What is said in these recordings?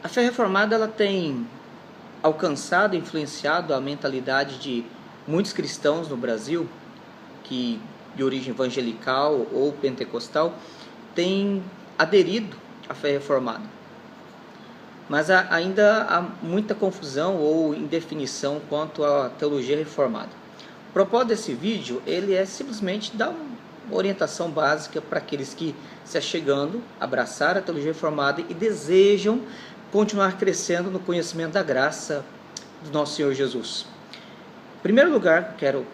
A fé reformada ela tem alcançado e influenciado a mentalidade de muitos cristãos no Brasil, que de origem evangelical ou pentecostal, têm aderido à fé reformada. Mas ainda há muita confusão ou indefinição quanto à teologia reformada. O propósito desse vídeo ele é simplesmente dar uma orientação básica para aqueles que se achegando, abraçar a teologia reformada e desejam continuar crescendo no conhecimento da graça do nosso Senhor Jesus. Em primeiro lugar, quero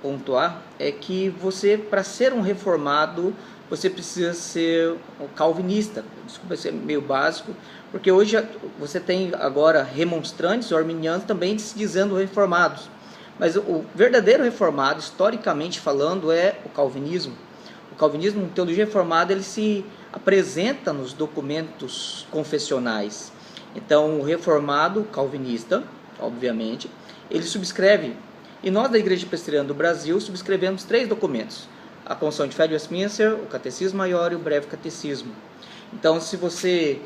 pontuar é que você, para ser um reformado, você precisa ser um calvinista. Desculpa ser meio básico, porque hoje você tem agora remonstrantes ou arminianos também se dizendo reformados. Mas o verdadeiro reformado, historicamente falando, é o calvinismo. O calvinismo, a teologia reformada, ele se apresenta nos documentos confessionais. Então, o reformado calvinista, obviamente, ele subscreve, e nós da Igreja Presbiteriana do Brasil subscrevemos 3 documentos: a Confissão de Fé de Westminster, o Catecismo Maior e o Breve Catecismo. Então, se você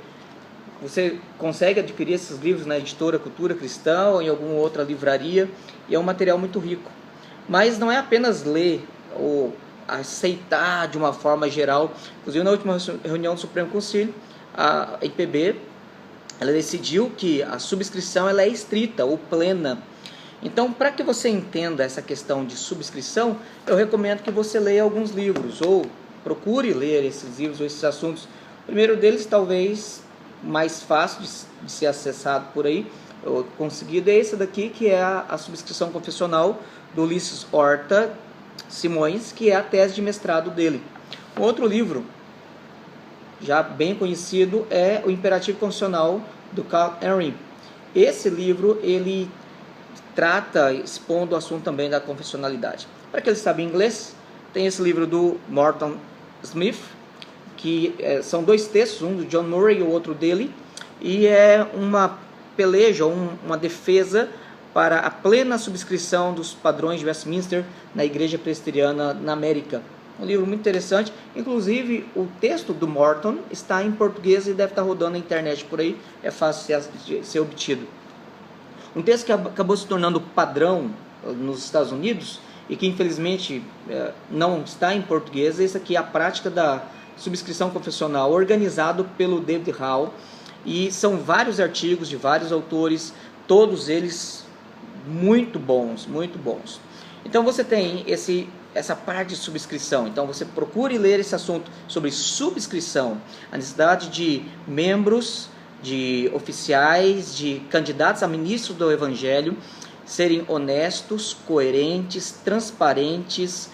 consegue adquirir esses livros na editora Cultura Cristã ou em alguma outra livraria, e é um material muito rico. Mas não é apenas ler ou aceitar de uma forma geral. Inclusive, na última reunião do Supremo Concílio, a IPB ela decidiu que a subscrição ela é estrita ou plena. Então, para que você entenda essa questão de subscrição, eu recomendo que você leia alguns livros, ou procure ler esses livros ou esses assuntos. O primeiro deles, talvez mais fácil de ser acessado por aí, ou conseguido, é esse daqui, que é a subscrição confessional do Ulisses Horta Simões, que é a tese de mestrado dele. Um outro livro, já bem conhecido, é o Imperativo Confessional, do Carl Henry. Esse livro, ele trata, expondo o assunto também da confessionalidade. Para quem sabe inglês, tem esse livro do Morton Smith, que são 2 textos, um do John Murray e o outro dele, e é uma peleja, uma defesa para a plena subscrição dos padrões de Westminster na Igreja Presbiteriana na América. Um livro muito interessante, inclusive o texto do Morton está em português e deve estar rodando na internet por aí, é fácil de ser obtido. Um texto que acabou se tornando padrão nos Estados Unidos e que infelizmente não está em português, esse aqui é a prática da subscrição confessional, organizado pelo David Hall, e são vários artigos de vários autores, todos eles muito bons, muito bons. Então você tem essa parte de subscrição, então você procure ler esse assunto sobre subscrição, a necessidade de membros, de oficiais, de candidatos a ministros do Evangelho serem honestos, coerentes, transparentes,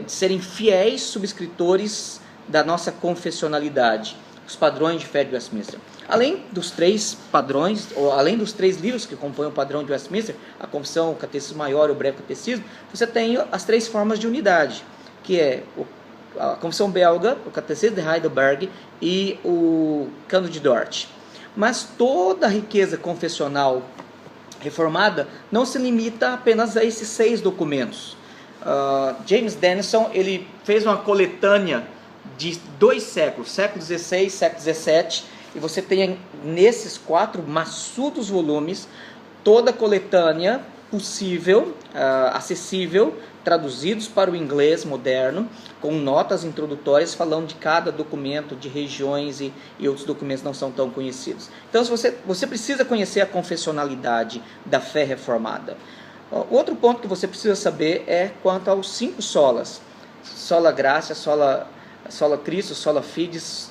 serem fiéis subscritores da nossa confessionalidade, os padrões de fé de Westminster. Além dos 3 padrões, ou além dos 3 livros que compõem o padrão de Westminster, a Confissão, o Catecismo Maior e o Breve Catecismo, você tem as 3 formas de unidade, que é a Confissão Belga, o Catecismo de Heidelberg e o Cânon de Dort. Mas toda a riqueza confessional reformada não se limita apenas a esses 6 documentos. James Denison ele fez uma coletânea de 2 séculos, século XVI, século XVII, e você tem nesses 4 maçudos volumes toda a coletânea possível, acessível, traduzidos para o inglês moderno, com notas introdutórias falando de cada documento, de regiões e outros documentos não são tão conhecidos. Então você precisa conhecer a confessionalidade da fé reformada. Outro ponto que você precisa saber é quanto aos 5 solas: sola gratia, sola Christus, sola fides,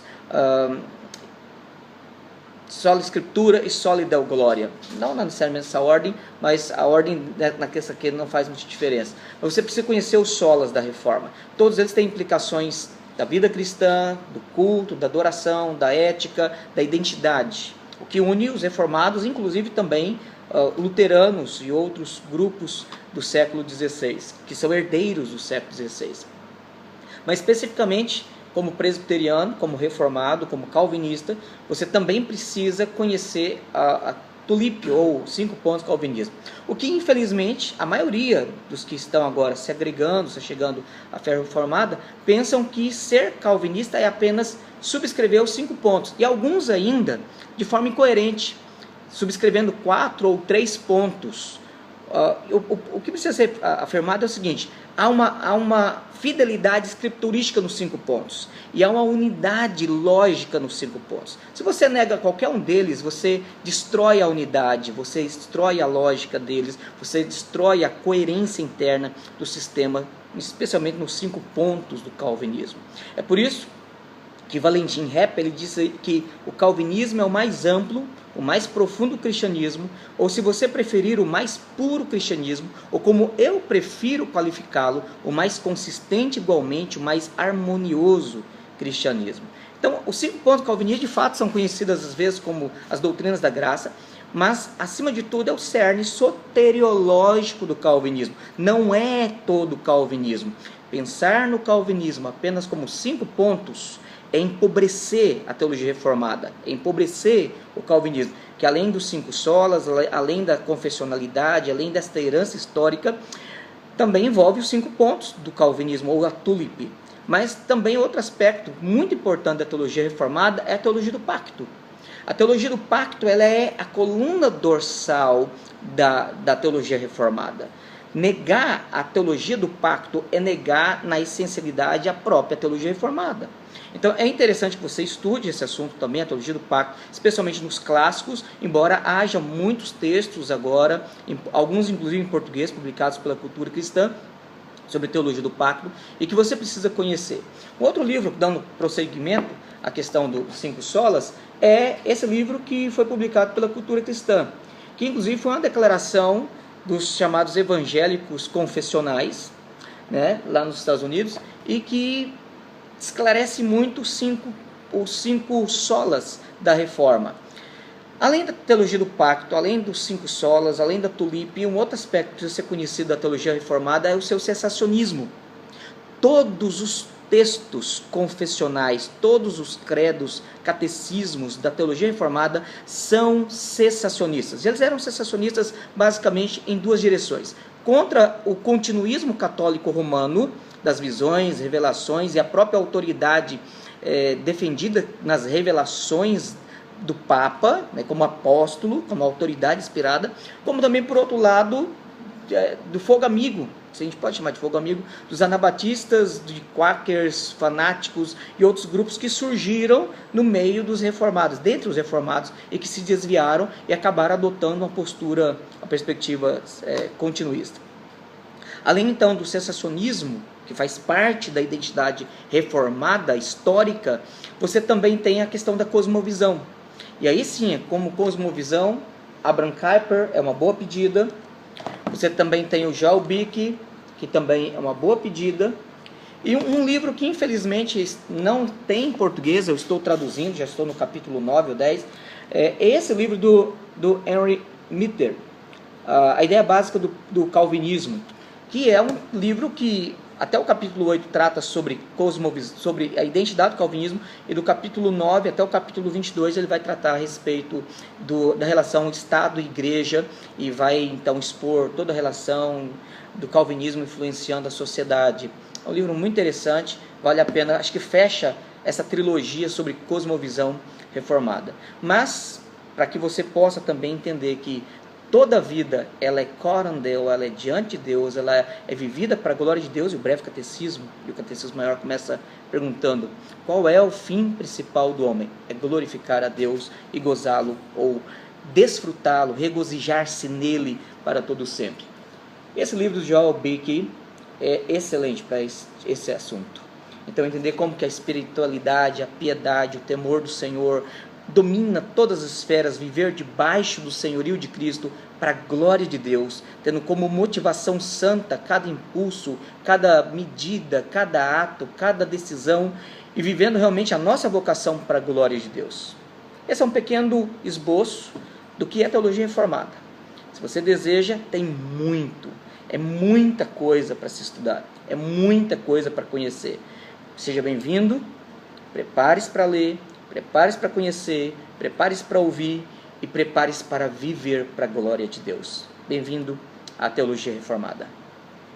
sola escritura e sola deo gloria. Não necessariamente essa ordem, mas a ordem nessa aqui não faz muita diferença. Mas você precisa conhecer os solas da reforma. Todos eles têm implicações da vida cristã, do culto, da adoração, da ética, da identidade. O que une os reformados, inclusive também luteranos e outros grupos do século XVI, que são herdeiros do século XVI. Mas especificamente, como presbiteriano, como reformado, como calvinista, você também precisa conhecer a tulip, ou 5 pontos do calvinismo. O que, infelizmente, a maioria dos que estão agora se agregando, se chegando à fé reformada, pensam que ser calvinista é apenas subscreveu 5 pontos, e alguns ainda de forma incoerente, subscrevendo 4 ou 3 pontos. O que precisa ser afirmado é o seguinte: há uma fidelidade escriturística nos 5 pontos, e há uma unidade lógica nos 5 pontos. Se você nega qualquer um deles, você destrói a unidade, você destrói a lógica deles, você destrói a coerência interna do sistema, especialmente nos 5 pontos do calvinismo. É por isso que Valentin Repp ele disse que o calvinismo é o mais amplo, o mais profundo cristianismo, ou se você preferir, o mais puro cristianismo, ou como eu prefiro qualificá-lo, o mais consistente igualmente, o mais harmonioso cristianismo. Então, os 5 pontos calvinistas de fato são conhecidas às vezes como as doutrinas da graça, mas acima de tudo é o cerne soteriológico do calvinismo. Não é todo o calvinismo. Pensar no calvinismo apenas como 5 pontos é empobrecer a teologia reformada, é empobrecer o calvinismo, que além dos 5 solas, além da confessionalidade, além desta herança histórica, também envolve os 5 pontos do calvinismo, ou a tulipe. Mas também outro aspecto muito importante da teologia reformada é a teologia do pacto. A teologia do pacto ela é a coluna dorsal da teologia reformada. Negar a teologia do pacto é negar na essencialidade a própria teologia reformada. Então é interessante que você estude esse assunto também, a teologia do pacto, especialmente nos clássicos, embora haja muitos textos agora, alguns inclusive em português, publicados pela Cultura Cristã, sobre teologia do pacto, e que você precisa conhecer. Um outro livro, dando prosseguimento à questão dos 5 solas, é esse livro que foi publicado pela Cultura Cristã, que inclusive foi uma declaração dos chamados evangélicos confessionais, né, lá nos Estados Unidos, e que esclarece muito os 5 solas da reforma. Além da teologia do pacto, além dos 5 solas, além da tulipe, um outro aspecto que precisa ser conhecido da teologia reformada é o seu cessacionismo. Todos os textos confessionais, todos os credos, catecismos da teologia reformada são cessacionistas. Eles eram cessacionistas basicamente em 2 direções: contra o continuismo católico romano, das visões, revelações e a própria autoridade defendida nas revelações do Papa, né, como apóstolo, como autoridade inspirada, como também, por outro lado, do fogo amigo, se a gente pode chamar de fogo amigo, dos anabatistas, de quakers, fanáticos e outros grupos que surgiram no meio dos reformados, dentre os reformados, e que se desviaram e acabaram adotando uma perspectiva continuista. Além então do cessacionismo, que faz parte da identidade reformada, histórica, você também tem a questão da cosmovisão. E aí sim, como cosmovisão, Abraham Kuyper é uma boa pedida. Você também tem o Joel Bick, que também é uma boa pedida. E um livro que infelizmente não tem em português, eu estou traduzindo, já estou no capítulo 9 ou 10, é esse livro do Henry Mitter, A Ideia Básica do Calvinismo, que é um livro que até o capítulo 8 trata sobre a identidade do calvinismo, e do capítulo 9 até o capítulo 22 ele vai tratar a respeito da relação Estado e Igreja, e vai então expor toda a relação do calvinismo influenciando a sociedade. É um livro muito interessante, vale a pena, acho que fecha essa trilogia sobre cosmovisão reformada. Mas, para que você possa também entender que toda a vida ela é coram Deo, ela é diante de Deus, ela é vivida para a glória de Deus, e o breve catecismo, e o catecismo maior começa perguntando: qual é o fim principal do homem? É glorificar a Deus e gozá-lo, ou desfrutá-lo, regozijar-se nele para todo sempre. Esse livro do Joel Bick é excelente para esse assunto. Então entender como que a espiritualidade, a piedade, o temor do Senhor domina todas as esferas, viver debaixo do senhorio de Cristo para a glória de Deus, tendo como motivação santa cada impulso, cada medida, cada ato, cada decisão, e vivendo realmente a nossa vocação para a glória de Deus. Esse é um pequeno esboço do que é teologia reformada. Se você deseja, tem é muita coisa para se estudar, é muita coisa para conhecer. Seja bem-vindo, prepare-se para ler, prepare-se para conhecer, prepare-se para ouvir e prepare-se para viver para a glória de Deus. Bem-vindo à Teologia Reformada.